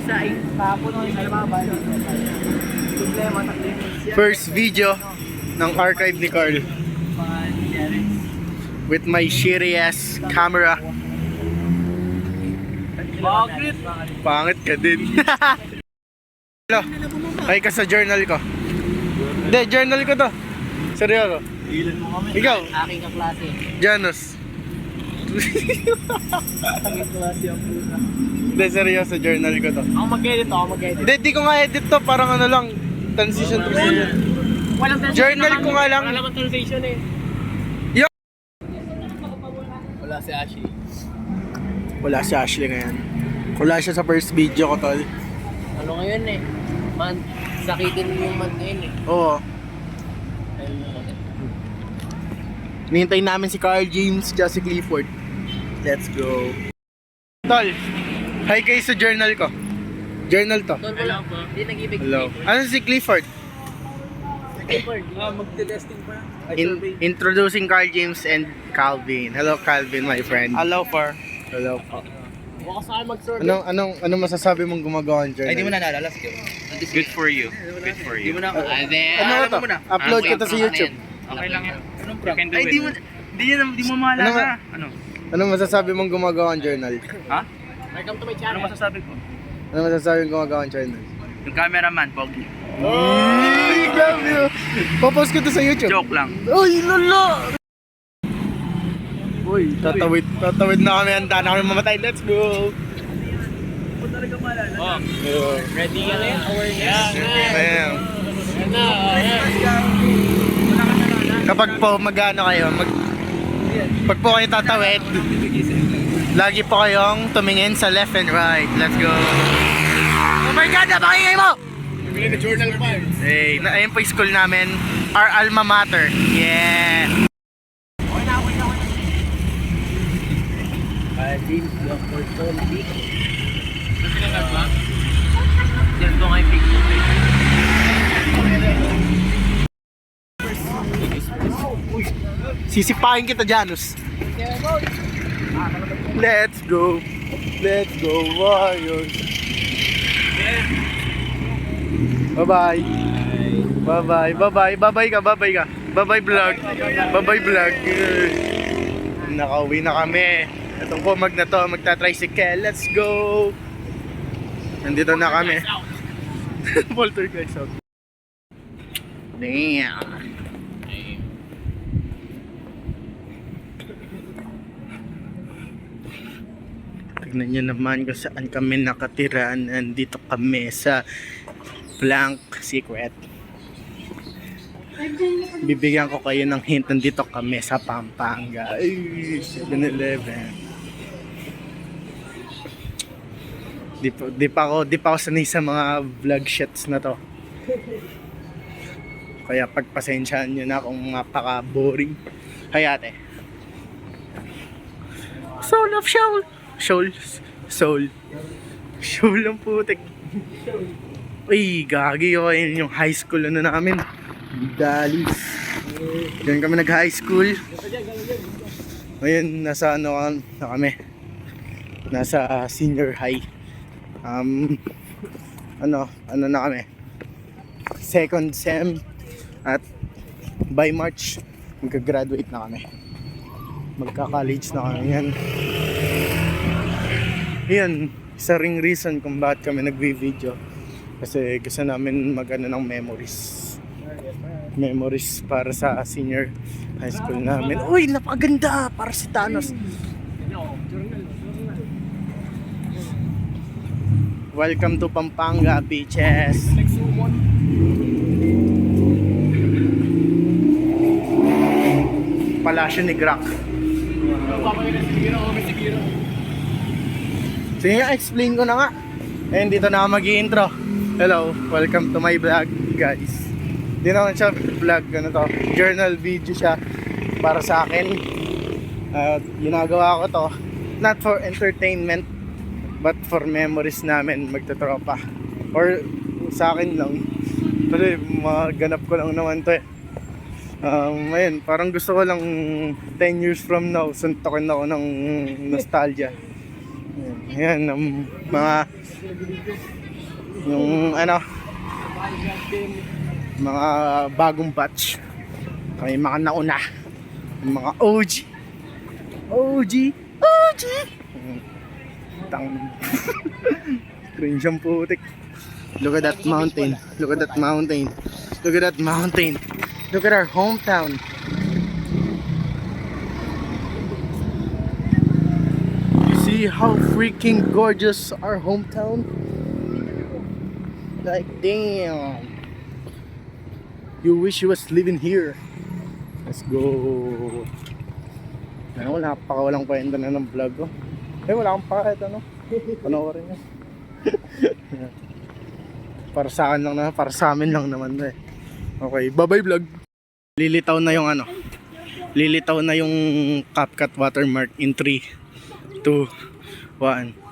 saing. Tapon ng salababan. Problema, First video ng archive ni Carl. With my shitty ass camera. Bakit? Pangit ka din. Hello. Ay ka sa journal ko. Hindi, journal ko to. Seryoso. Ilan mo kami? Ikaw. Aking kaklase. Janus. Aking klase ang puta. Hindi, seryoso. Journal ko to. Ako mag-edit. Hindi, di ko nga edit to. Parang ano lang. Transition. Walang translation. Journal ko nga lang. Wala naman translation eh. Yo! Wala si Ashley. Wala si Ashley ngayon. Wala siya sa first video ko, tol. Ano ngayon eh? Man, sakitin mo yung man ngayon eh. Oo. Ayun na lang. Nihintay namin si Carl James, si Clifford. Let's go. Tol, hi kayo sa journal ko. Journal to. Tol, wala po. Hindi nag-ibig. Hello. Ano si Clifford? Clifford. Magte-testing pa. Introducing Carl James and Calvin. Hello Calvin, my friend. Hello, par. Hello po. Huwag ka sa akin mag-survey. Anong masasabi mong gumagawa ng journal? Ay, di mo na naalala. Good for you. Good for you. Di mo na. Ano to? Upload ko to sa YouTube. Okay lang yan. Anong prank? Ay, di mo maalala. Ano? Anong masasabi mong gumagawa ng journal? Ha? Welcome to my Ano channel. masasabi ko? Ano masasabi mong gumagawa ng journal? Yung cameraman, pogi. Ay, grabe yun. Popost ko to sa YouTube. Joke lang. Uy, lolo! Uy, tatawid na kami. Handa na kami mamatay. Let's go! Oh, Ready ka na yan? Awareness. Ayan. Yan na. Kapag po mag-ano kayo, pag po kayo tatawid, lagi po kayong tumingin sa left and right. Let's go! Oh my God! Napakingay mo! Bili na journal pa. Hey, ayun po yung school namin. Our alma mater. Yeah! James, Dr. Tom Dick. yan to nga yung picture. Sisipahin kita, Janus. Let's go. Let's go, Warriors. Bye-bye. Bye-bye. Bye-bye. Bye-bye ka. Bye-bye ka. Bye-bye vlog. Bye-bye vlog. Nakauwi na kami. Itong pumag na to, magta-tricycle. Let's go. Nandito na kami. Poltergeist out. Damn. Tignan nyo naman kung saan kami nakatira. Nandito kami sa Blank Secret. Bibigyan ko kayo ng hint. Nandito kami sa Pampanga. Ay, 7-Eleven. Di pa ako sanay sa mga vlog shots na to. Kaya pagpasensyahan nyo na kung napaka-boring. Hay ate. Soul of Shaul. Soul ang putik. Uy, gagi ko yung high school ano namin. Dalis. Diyan kami nag-high school. Ngayon, nasa ano na kami. Nasa senior high. Ano na kami. Second sem. At by March, magka-graduate na kami. Magka-college na kami yan. Yan, isa ring reason kung bakit kami nagvi-video. Kasi gusto namin mag-ano ng memories para sa senior high school namin. Uy, napakaganda! Para si Thanos. Welcome to Pampanga, bitches. Palasyo ni Grak. Sige nga, explain ko na nga. And dito na ako mag-i-intro. Hello, welcome to my vlog, guys. Di naman siya vlog, ano to, journal video siya para sa akin. Ginagawa ko to not for entertainment but for memories namin magtatropa. Or sa akin lang. Kasi maganap ko lang naman to eh. Ayun, parang gusto ko lang 10 years from now suntokin ako ng nostalgia. Ayan, mga yung ano, mga bagong batch. Kami mga nauna, yung mga OG. Tang. Cringe ang putik. Look at that mountain. Look at that mountain. Look at that mountain. Look at our hometown. You see how freaking gorgeous our hometown? Like damn. You wish you was living here. Let's go. Ano, napakawalang kwenta na ng vlog ko. Wala akong pakit, ano? Panoorin nyo. Para sa akin lang naman, para sa amin lang naman eh. Okay, bye-bye vlog. Lilitaw na yung ano. Lilitaw na yung CapCut watermark in 3, 2, 1.